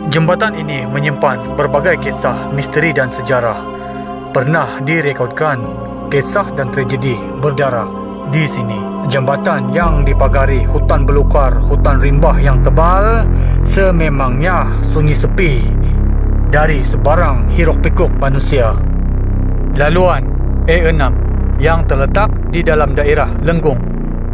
Jembatan ini menyimpan berbagai kisah, misteri dan sejarah. Pernah direkodkan kisah dan tragedi berdarah di sini. Jembatan yang dipagari hutan belukar, hutan rimbah yang tebal, sememangnya sunyi sepi dari sebarang hiruk-pikuk manusia. Laluan A6 yang terletak di dalam daerah Lenggong,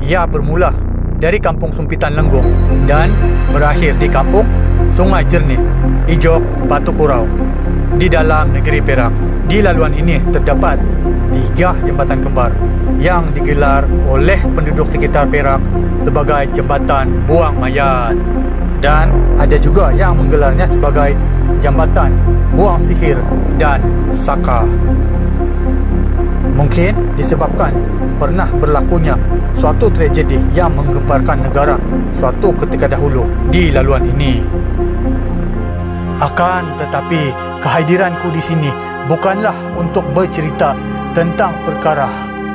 ia bermula dari kampung Sumpitan Lenggong dan berakhir di kampung Sungai Jernih, Ijok, Batu Kurau di dalam negeri Perak. Di laluan ini terdapat 3 jembatan kembar yang digelar oleh penduduk sekitar Perak sebagai jembatan buang mayat, dan ada juga yang menggelarnya sebagai jambatan buang sihir dan saka. Mungkin disebabkan pernah berlakunya suatu tragedi yang menggemparkan negara suatu ketika dahulu di laluan ini. Akan tetapi, kehadiranku di sini bukanlah untuk bercerita tentang perkara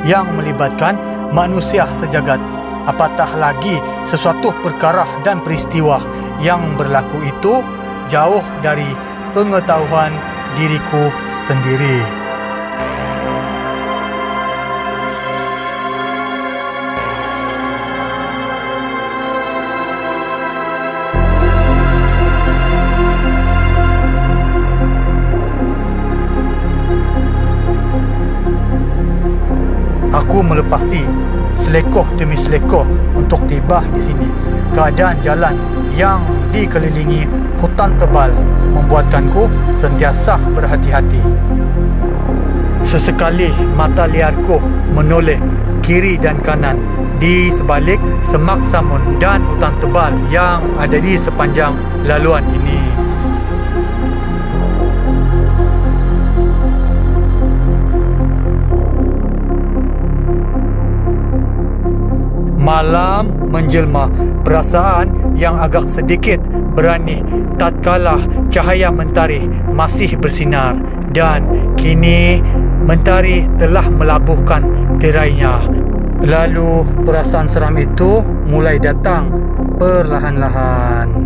yang melibatkan manusia sejagat, apatah lagi sesuatu perkara dan peristiwa yang berlaku itu jauh dari pengetahuan diriku sendiri. Aku melepasi selekoh demi selekoh untuk tiba di sini. Keadaan jalan yang dikelilingi hutan tebal membuatkanku sentiasa berhati-hati. Sesekali mata liarku menoleh kiri dan kanan di sebalik semak samun dan hutan tebal yang ada di sepanjang laluan ini. Malam menjelma, perasaan yang agak sedikit berani tatkala cahaya mentari masih bersinar, dan kini mentari telah melabuhkan tirainya. Lalu perasaan seram itu mulai datang perlahan-lahan.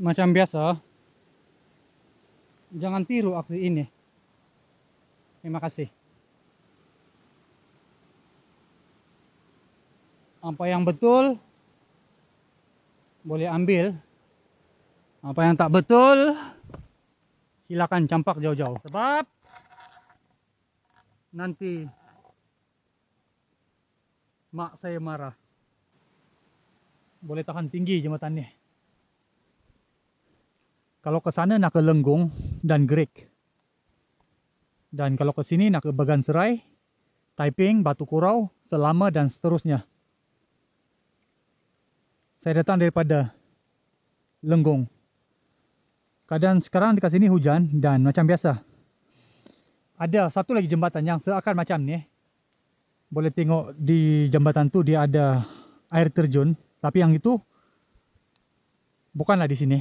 Macam biasa, jangan tiru aksi ini. Terima kasih. Apa yang betul boleh ambil, apa yang tak betul silakan campak jauh-jauh, sebab nanti mak saya marah. Boleh tahan tinggi jembatan ni. Kalau ke sana nak ke Lenggong dan Gerik, dan kalau ke sini nak ke Bagan Serai, Taiping, Batu Kurau, Selama dan seterusnya. Saya datang daripada Lenggong. Keadaan sekarang dekat sini hujan dan macam biasa. Ada satu lagi jembatan yang seakan macam ni. Boleh tengok di jembatan tu dia ada air terjun, tapi yang itu bukanlah di sini.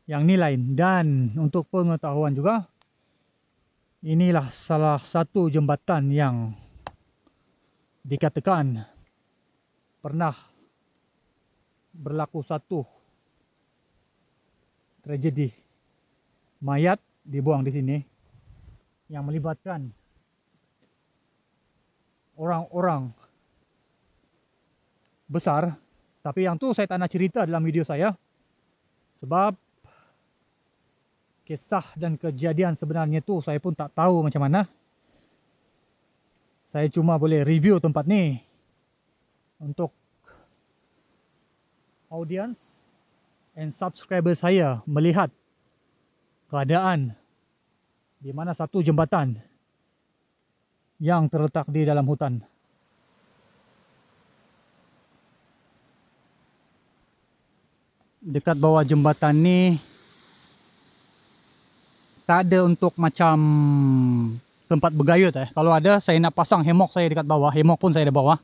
Yang ni lain. Dan untuk pengetahuan juga, inilah salah satu jembatan yang dikatakan pernah berlaku satu tragedi mayat dibuang di sini yang melibatkan orang-orang besar. Tapi yang tu saya tak nak cerita dalam video saya, sebab kisah dan kejadian sebenarnya tu saya pun tak tahu macam mana. Saya cuma boleh review tempat ni untuk audience and subscriber saya melihat keadaan di mana satu jembatan yang terletak di dalam hutan. Dekat bawah jembatan ni tak ada untuk macam tempat bergayut. Kalau ada, saya nak pasang hemok saya dekat bawah. Hemok pun saya ada bawa.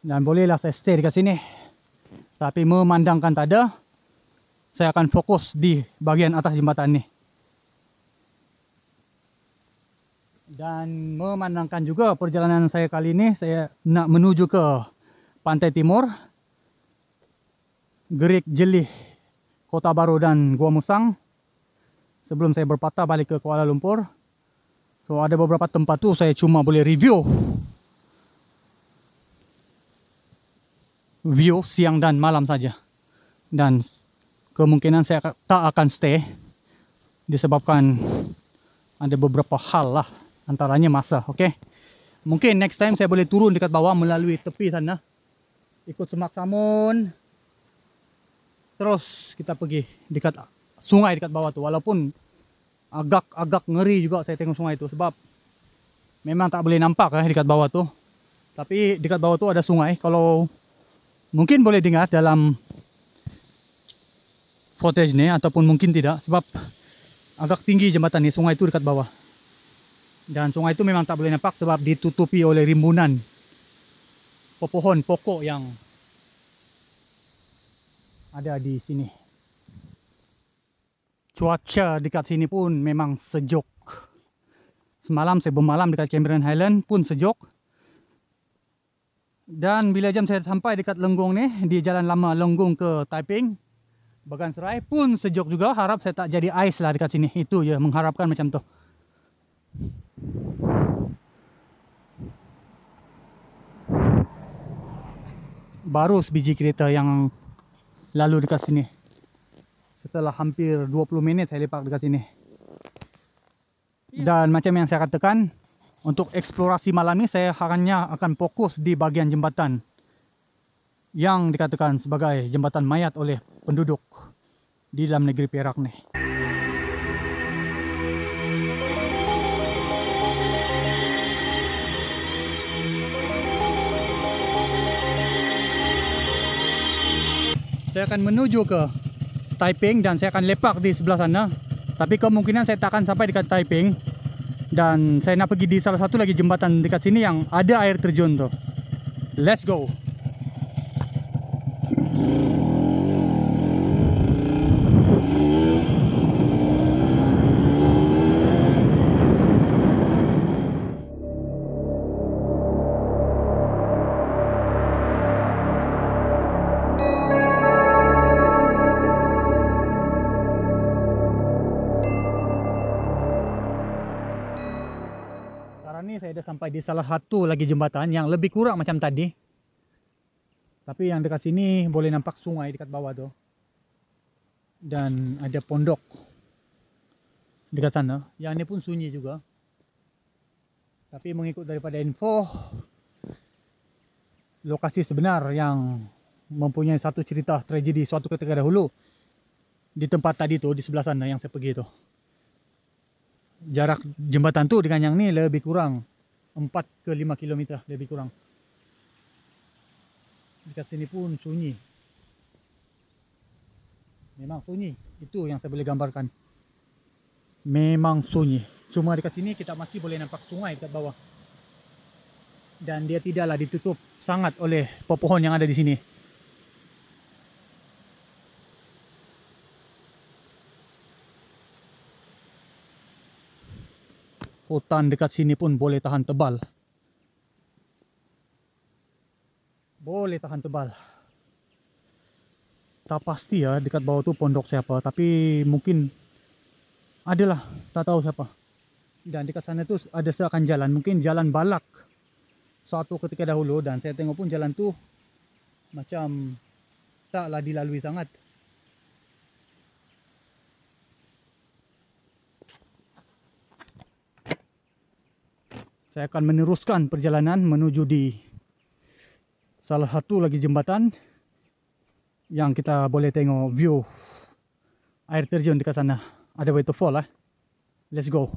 Dan bolehlah saya stay dekat sini. Tapi memandangkan tak ada, saya akan fokus di bahagian atas jembatan ni. Dan memandangkan juga perjalanan saya kali ini, saya nak menuju ke Pantai Timur, Gerik, Jelih, Kota Baru dan Gua Musang, sebelum saya berpatah balik ke Kuala Lumpur. So ada beberapa tempat tu saya cuma boleh review view siang dan malam saja. Dan kemungkinan saya tak akan stay disebabkan ada beberapa hal lah, antaranya masa. Okey. Mungkin next time saya boleh turun dekat bawah melalui tepi sana, ikut Semak Samun, terus kita pergi dekat sungai dekat bawah tu. Walaupun agak ngeri juga saya tengok sungai tu, sebab memang tak boleh nampak dekat bawah tu. Tapi dekat bawah tu ada sungai. Kalau mungkin boleh dengar dalam footage ni, ataupun mungkin tidak, sebab agak tinggi jembatan ni. Sungai tu dekat bawah, dan sungai tu memang tak boleh nampak sebab ditutupi oleh rimbunan pepohon pokok yang ada di sini. Cuaca dekat sini pun memang sejuk. Semalam saya bermalam dekat Cameron Highland pun sejuk. Dan bila jam saya sampai dekat Lenggong ni, di Jalan Lama Lenggong ke Taiping, Bagan Serai pun sejuk juga. Harap saya tak jadi ais lah dekat sini. Itu je, mengharapkan macam tu. Baru sebiji kereta yang lalu dekat sini. Setelah hampir 20 minit saya lepak dekat sini. Dan macam yang saya katakan, untuk eksplorasi malam ni saya hanya akan fokus di bahagian jembatan yang dikatakan sebagai jembatan mayat oleh penduduk di dalam negeri Perak ni. Saya akan menuju ke Taiping dan saya akan lepak di sebelah sana. Tapi kemungkinan saya tak akan sampai dekat Taiping. Dan saya nak pergi di salah satu lagi jembatan dekat sini yang ada air terjun tu. Let's go. Saya dah sampai di salah satu lagi jembatan yang lebih kurang macam tadi. Tapi yang dekat sini boleh nampak sungai dekat bawah tu. Dan ada pondok dekat sana. Yang ni pun sunyi juga. Tapi mengikut daripada info, lokasi sebenar yang mempunyai satu cerita tragedi suatu ketika dahulu di tempat tadi tu, di sebelah sana yang saya pergi tu. Jarak jembatan tu dengan yang ni lebih kurang 4 ke 5 km lebih kurang. Dekat sini pun sunyi. Memang sunyi. Itu yang saya boleh gambarkan. Memang sunyi. Cuma dekat sini kita masih boleh nampak sungai dekat bawah. Dan dia tidaklah ditutup sangat oleh pepohon yang ada di sini. Hutan dekat sini pun boleh tahan tebal. Boleh tahan tebal. Tak pasti ya dekat bawah tu pondok siapa. Tapi mungkin adalah. Tak tahu siapa. Dan dekat sana tu ada seakan jalan. Mungkin jalan balak suatu ketika dahulu. Dan saya tengok pun jalan tu macam taklah dilalui sangat. Saya akan meneruskan perjalanan menuju di salah satu lagi jembatan yang kita boleh tengok view air terjun dekat sana. Ada waterfall lah. Let's go.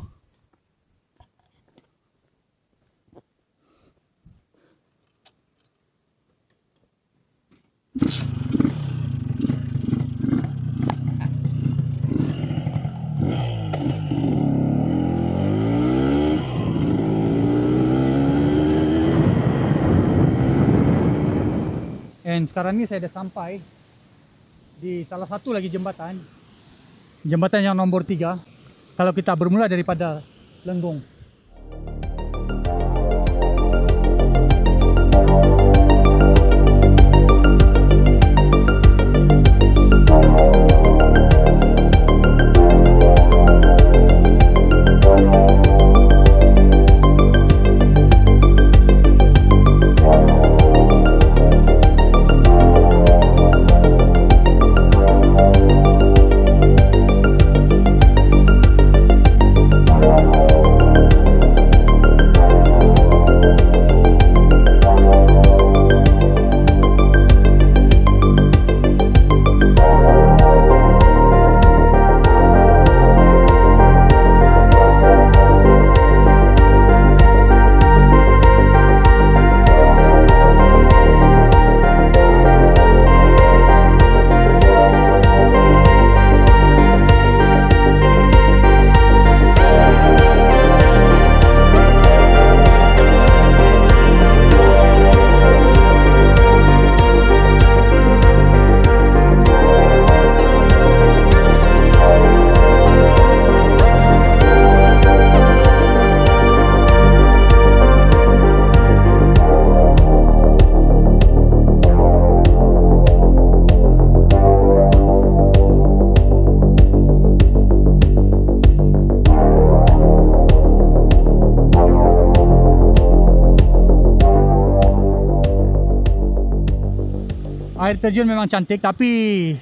And sekarang ni saya dah sampai di salah satu lagi jembatan. Jembatan yang nombor 3. Kalau kita bermula daripada Lenggong. Air terjun memang cantik, tapi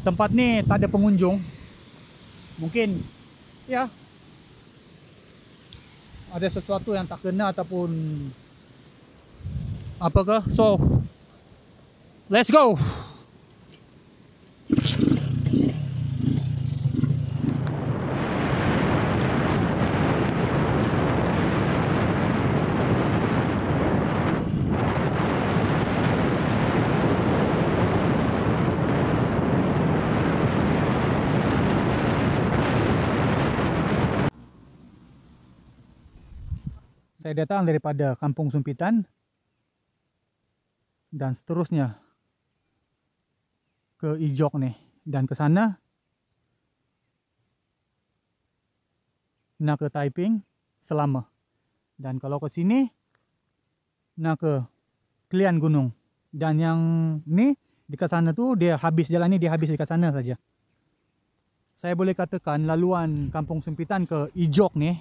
tempat ni tak ada pengunjung. Mungkin ya ada sesuatu yang tak kena ataupun apakah. So let's go. Saya datang daripada Kampung Sumpitan dan seterusnya ke Ijok nih, dan ke sana nak ke Taiping selama, dan kalau ke sini nak ke Kelian Gunung, dan yang ni dekat sana tuh dia habis jalan ni, dia habis dekat sana saja. Saya boleh katakan laluan Kampung Sumpitan ke Ijok nih,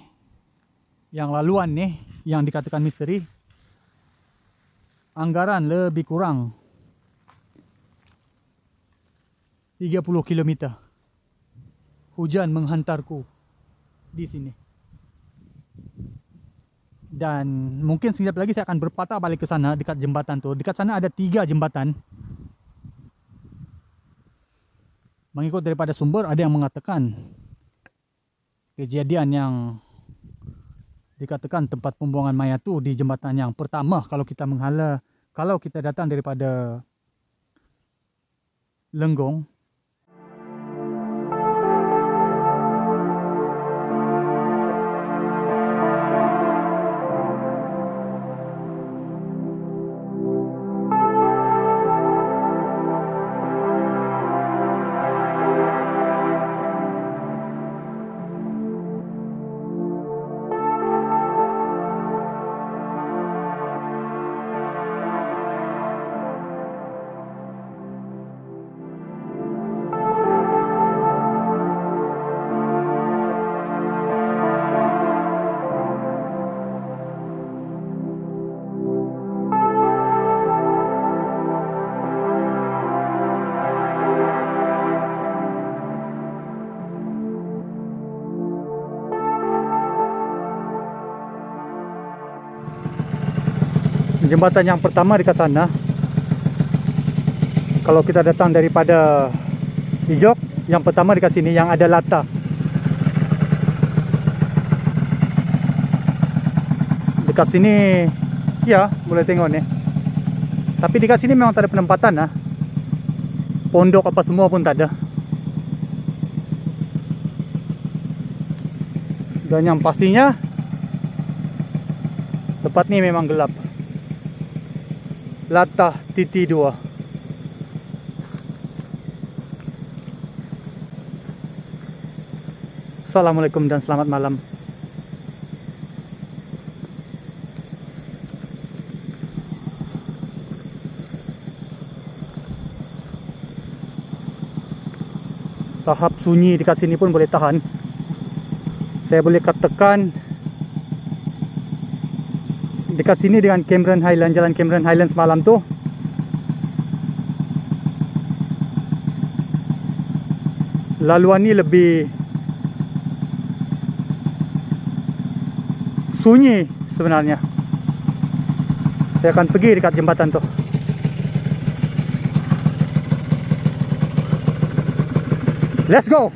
yang laluan nih yang dikatakan misteri, anggaran lebih kurang 30 km. Hujan menghantarku di sini. Dan mungkin sekejap lagi saya akan berpatah balik ke sana dekat jembatan tuh. Dekat sana ada 3 jembatan. Mengikut daripada sumber ada yang mengatakan kejadian yang dikatakan tempat pembuangan mayat tu di jembatan yang pertama kalau kita datang daripada Lenggong. Jembatan yang pertama dekat sana. Kalau kita datang daripada Ijok, yang pertama dekat sini yang ada lata. Dekat sini ya boleh tengok nih. Tapi dekat sini memang tak ada penempatan lah. Pondok apa semua pun tak ada. Dan yang pastinya tempat ni memang gelap. Latah Titi 2. Assalamualaikum dan selamat malam. Tahap sunyi dekat sini pun boleh tahan. Saya boleh katakan dekat sini dengan Cameron Highlands, jalan Cameron Highlands malam tu, laluan ni lebih sunyi sebenarnya. Saya akan pergi dekat jembatan tu. Let's go.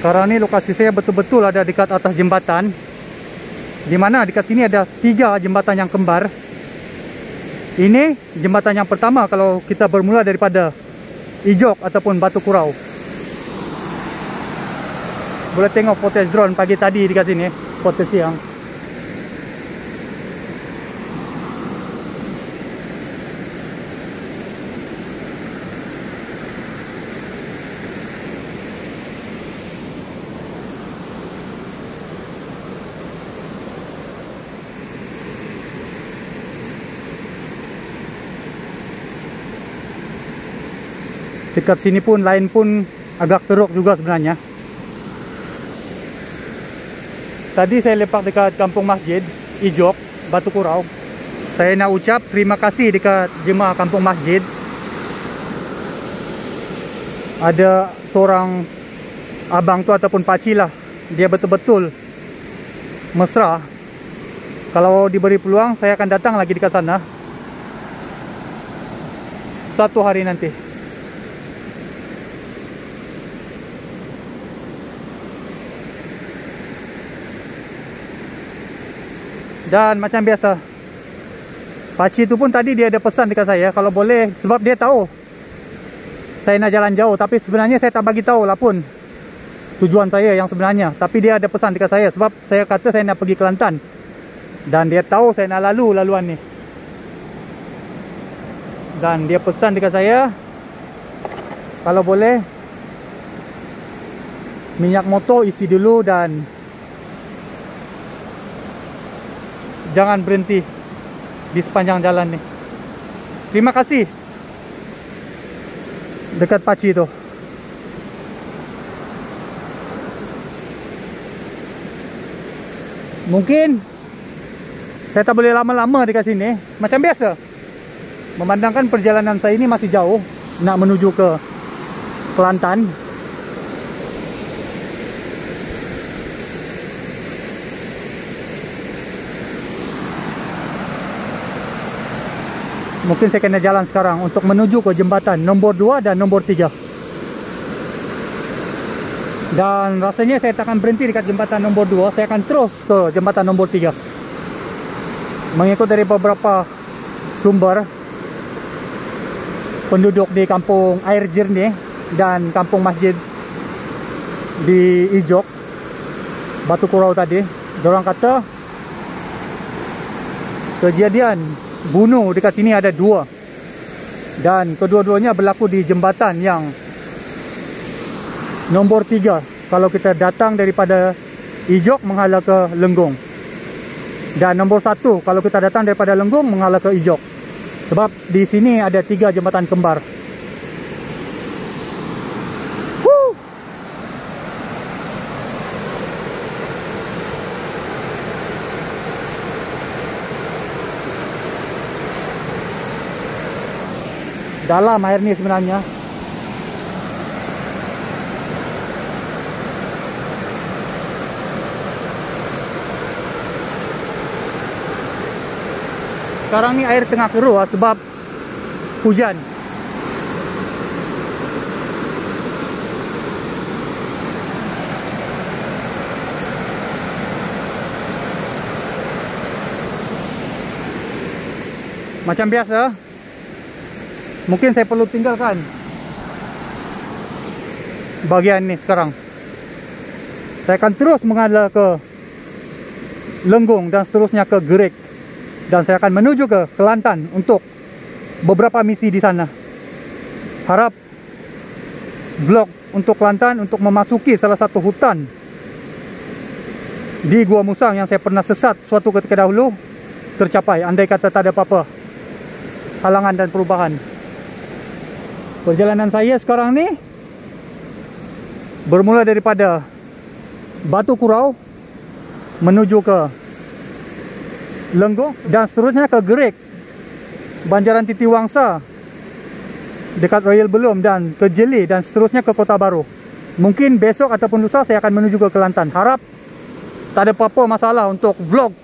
Sekarang ni lokasi saya betul-betul ada dekat atas jembatan, di mana dekat sini ada 3 jembatan yang kembar. Ini jembatan yang pertama kalau kita bermula daripada Ijok ataupun Batu Kurau. Boleh tengok footage drone pagi tadi dekat sini, footage siang. Dekat sini pun lain pun agak teruk juga sebenarnya. Tadi saya lepak dekat kampung masjid Ijok, Batu Kurau. Saya nak ucap terima kasih dekat jemaah kampung masjid. Ada seorang abang tu ataupun pakcik lah, dia betul-betul mesra. Kalau diberi peluang saya akan datang lagi dekat sana satu hari nanti. Dan macam biasa, pakcik tu pun tadi dia ada pesan dekat saya, kalau boleh, sebab dia tahu saya nak jalan jauh. Tapi sebenarnya saya tak bagi tahu lah pun tujuan saya yang sebenarnya. Tapi dia ada pesan dekat saya, sebab saya kata saya nak pergi Kelantan, dan dia tahu saya nak lalu laluan ni. Dan dia pesan dekat saya, kalau boleh minyak motor isi dulu dan jangan berhenti di sepanjang jalan ni. Terima kasih dekat pakcik tu. Mungkin saya tak boleh lama-lama dekat sini. Macam biasa, memandangkan perjalanan saya ini masih jauh nak menuju ke Kelantan. Mungkin saya kena jalan sekarang untuk menuju ke jembatan nombor 2 dan nombor 3. Dan rasanya saya tak akan berhenti dekat jembatan nombor 2. Saya akan terus ke jembatan nombor 3. Mengikut dari beberapa sumber, penduduk di kampung Air Jernih dan kampung masjid di Ijok, Batu Kurau tadi, diorang kata kejadian bunuh dekat sini ada 2, dan kedua-duanya berlaku di jembatan yang nombor 3 kalau kita datang daripada Ijok menghala ke Lenggong, dan nombor 1 kalau kita datang daripada Lenggong menghala ke Ijok. Sebab di sini ada 3 jembatan kembar. Dalam air ni sebenarnya. Sekarang ni air tengah keruh sebab hujan. Macam biasa, mungkin saya perlu tinggalkan bagian ni sekarang. Saya akan terus mengalah ke Lenggong dan seterusnya ke Gerik. Dan saya akan menuju ke Kelantan untuk beberapa misi di sana. Harap vlog untuk Kelantan untuk memasuki salah satu hutan di Gua Musang yang saya pernah sesat suatu ketika dahulu tercapai, andai kata tak ada apa-apa halangan dan perubahan. Perjalanan saya sekarang ni bermula daripada Batu Kurau menuju ke Lenggong dan seterusnya ke Gerik, Banjaran Titiwangsa dekat Royal Belum, dan ke Jeli dan seterusnya ke Kota Baru. Mungkin besok ataupun lusa saya akan menuju ke Kelantan. Harap tak ada apa-apa masalah untuk vlog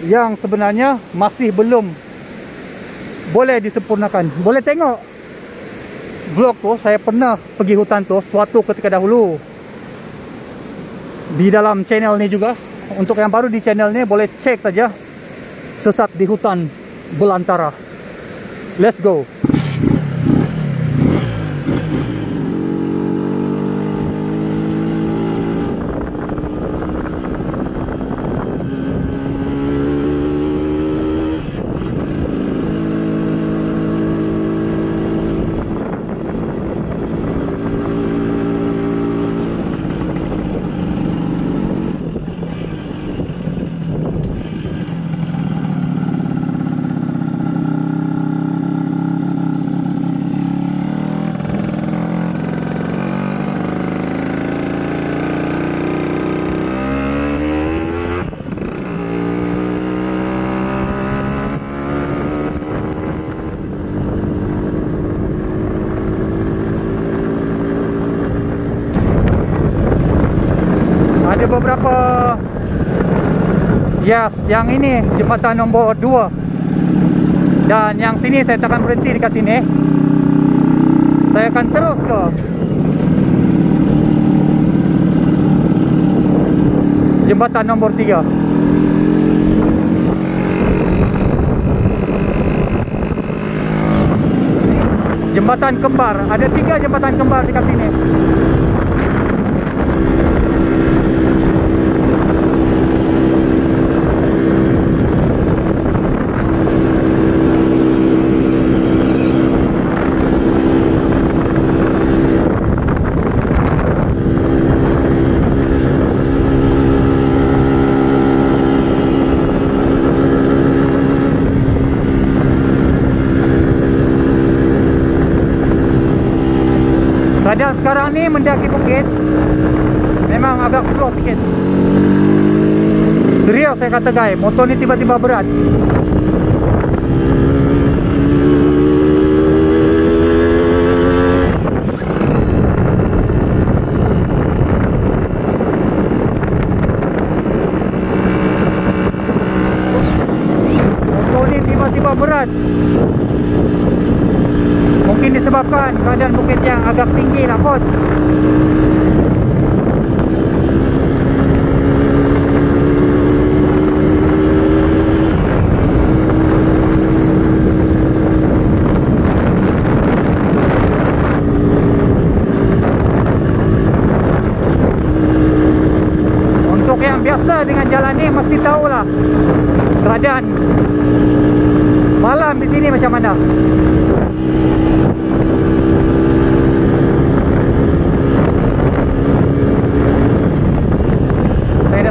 yang sebenarnya masih belum boleh disempurnakan. Boleh tengok vlog tu, saya pernah pergi hutan tu suatu ketika dahulu di dalam channel ni juga. Untuk yang baru di channel ni boleh cek saja Sesat di Hutan Belantara. Let's go. Ada beberapa, yes, yang ini jembatan nombor 2. Dan yang sini saya takkan berhenti dekat sini. Saya akan terus ke jembatan nombor 3. Jembatan kembar. Ada 3 jembatan kembar dekat sini. Keadaan sekarang ni mendaki bukit memang agak slow sikit. Serius saya kata guys, motor ni tiba-tiba berat. Motor ni tiba-tiba berat. Mungkin disebabkan keadaan bukit yang agak tinggi lah kot. Untuk yang biasa dengan jalan ni mesti tahulah keadaan malam di sini macam mana.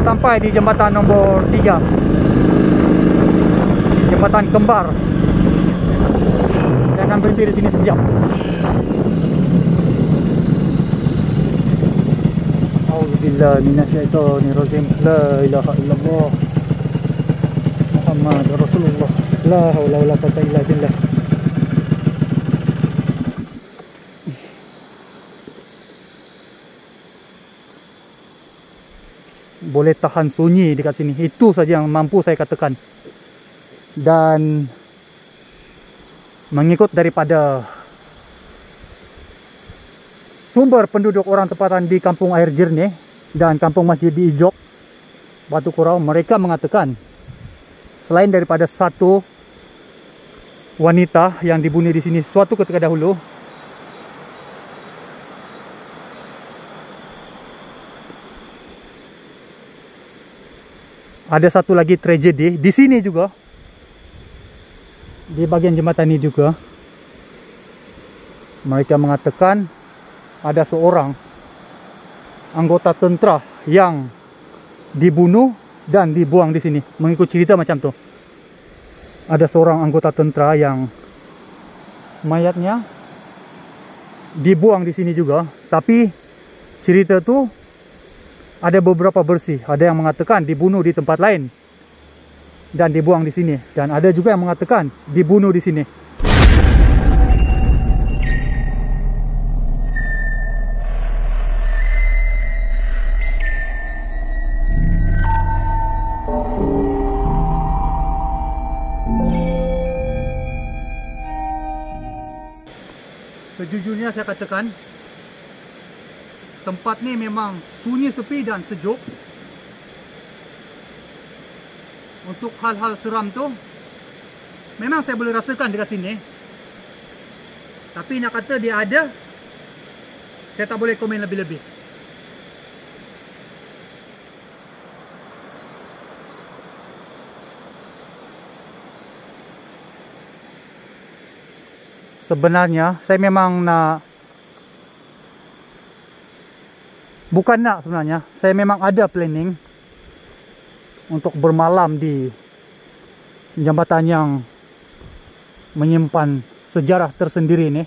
Sampai di jembatan nombor 3, jembatan kembar. Saya akan berhenti di sini sekejap. Auzubillahi minasyaitonirrajim. La ilaha illallah Muhammad Rasulullah. La haula wala quwwata illa billah. Boleh tahan sunyi dekat sini. Itu saja yang mampu saya katakan. Dan mengikut daripada sumber penduduk orang tempatan di Kampung Air Jernih dan Kampung Masjid di Ijok, Batu Kurau, mereka mengatakan Selain daripada satu wanita yang dibunuh di sini suatu ketika dahulu, ada satu lagi tragedi di sini juga, di bagian jembatan ini juga. Mereka mengatakan ada seorang anggota tentera yang dibunuh dan dibuang di sini. Mengikut cerita macam tu. Ada seorang anggota tentera yang mayatnya dibuang di sini juga. Tapi cerita tu ada beberapa versi. Ada yang mengatakan dibunuh di tempat lain dan dibuang di sini. Dan ada juga yang mengatakan dibunuh di sini. Sejujurnya saya katakan, tempat ni memang sunyi, sepi dan sejuk. Untuk hal-hal seram tu memang saya boleh rasakan dekat sini. Tapi nak kata dia ada, saya tak boleh komen lebih-lebih. Sebenarnya saya memang sebenarnya saya memang ada planning untuk bermalam di jambatan yang menyimpan sejarah tersendiri ini.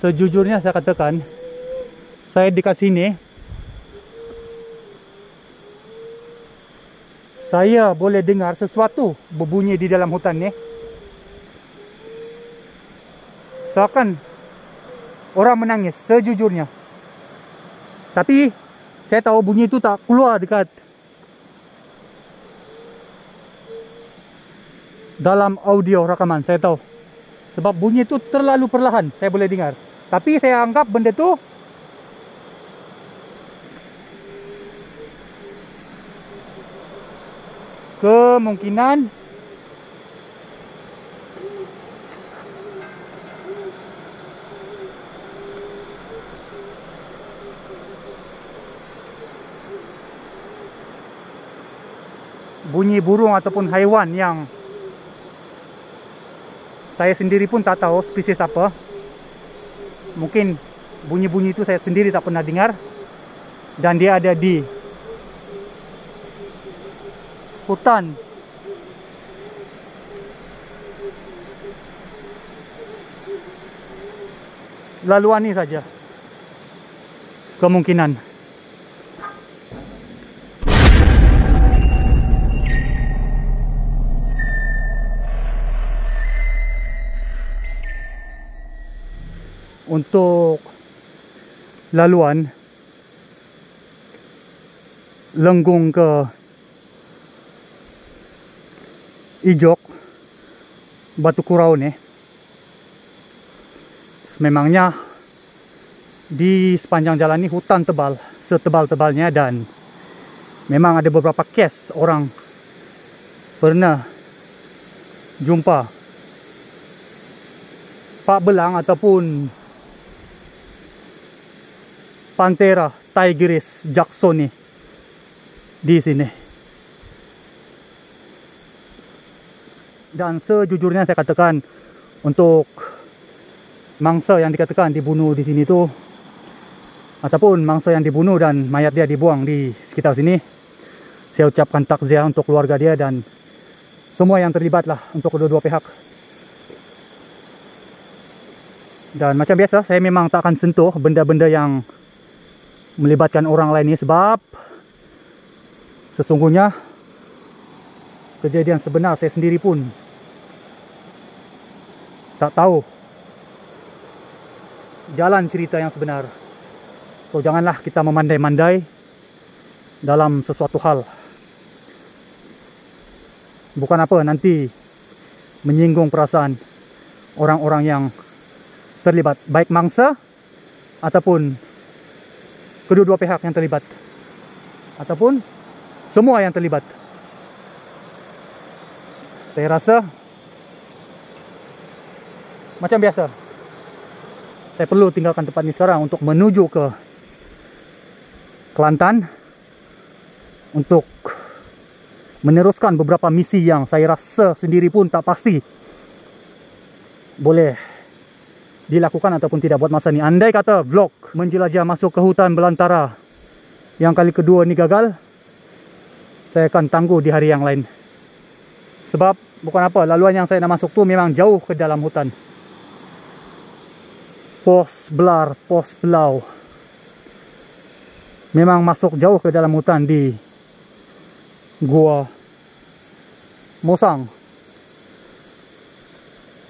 Sejujurnya saya katakan, saya dekat sini, saya boleh dengar sesuatu berbunyi di dalam hutan ni. Seakan orang menangis, sejujurnya. Tapi saya tahu bunyi itu tak keluar dekat dalam audio rakaman, saya tahu. Sebab bunyi itu terlalu perlahan, saya boleh dengar. Tapi saya anggap benda tu kemungkinan bunyi burung ataupun haiwan yang saya sendiri pun tak tahu spesies apa. Mungkin bunyi-bunyi itu saya sendiri tak pernah dengar. Dan dia ada di hutan laluan ini saja kemungkinan. Untuk laluan Lenggung ke Ijok, Batu Kurau ni, memangnya di sepanjang jalan ni hutan tebal, setebal-tebalnya. Dan memang ada beberapa kes orang pernah jumpa pak belang ataupun Panthera tigris jacksoni di sini. Dan sejujurnya saya katakan, untuk mangsa yang dikatakan dibunuh di sini tu, ataupun mangsa yang dibunuh dan mayat dia dibuang di sekitar sini, saya ucapkan takziah untuk keluarga dia dan semua yang terlibat lah, untuk kedua-dua pihak. Dan macam biasa, saya memang tak akan sentuh benda-benda yang melibatkan orang lain ni, sebab sesungguhnya kejadian sebenar saya sendiri pun tak tahu jalan cerita yang sebenar. So janganlah kita memandai-mandai dalam sesuatu hal. Bukan apa, nanti menyinggung perasaan orang-orang yang terlibat, baik mangsa ataupun kedua-dua pihak yang terlibat, ataupun semua yang terlibat. Saya rasa macam biasa, saya perlu tinggalkan tempat ini sekarang untuk menuju ke Kelantan untuk meneruskan beberapa misi yang saya rasa sendiri pun tak pasti boleh dilakukan ataupun tidak buat masa ni. Andai kata vlog menjelajah masuk ke hutan belantara yang kali kedua ni gagal, saya akan tangguh di hari yang lain. Sebab bukan apa, laluan yang saya nak masuk tu memang jauh ke dalam hutan. Pos Belar, Pos Belau, memang masuk jauh ke dalam hutan di Gua Mosang.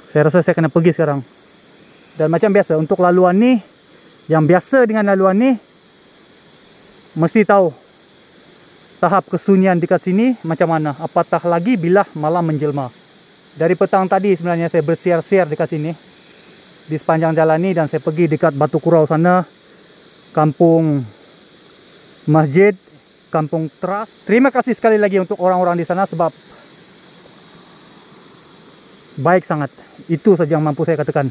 Saya rasa saya kena pergi sekarang. Dan macam biasa, untuk laluan ni, yang biasa dengan laluan ni, mesti tahu tahap kesunyian dekat sini macam mana. Apatah lagi bila malam menjelma. Dari petang tadi sebenarnya saya bersiar-siar dekat sini, di sepanjang jalan ni, dan saya pergi dekat Batu Kurau sana, kampung masjid, kampung Teras. Terima kasih sekali lagi untuk orang-orang di sana sebab baik sangat. Itu saja yang mampu saya katakan.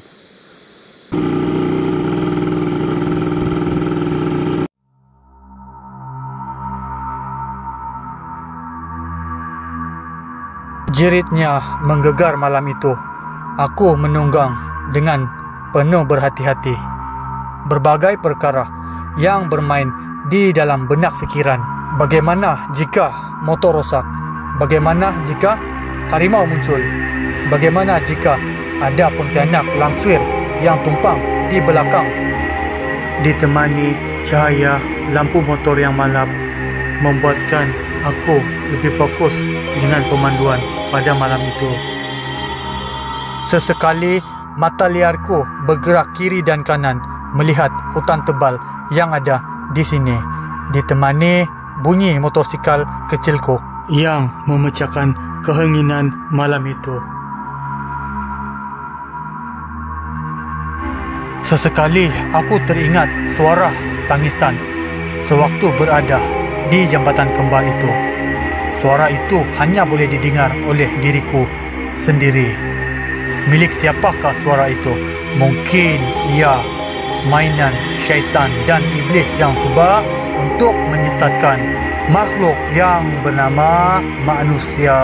Jeritnya menggegar malam itu. Aku menunggang dengan penuh berhati-hati. Berbagai perkara yang bermain di dalam benak fikiran. Bagaimana jika motor rosak? Bagaimana jika harimau muncul? Bagaimana jika ada pontianak langsir yang tumpang di belakang? Ditemani cahaya lampu motor yang malap membuatkan aku lebih fokus dengan pemanduan pada malam itu. Sesekali mata liarku bergerak kiri dan kanan melihat hutan tebal yang ada di sini, ditemani bunyi motosikal kecilku yang memecahkan kehenginan malam itu. Sesekali aku teringat suara tangisan sewaktu berada di jambatan kembar itu. Suara itu hanya boleh didengar oleh diriku sendiri. Milik siapakah suara itu? Mungkin ia mainan syaitan dan iblis yang cuba untuk menyesatkan makhluk yang bernama manusia.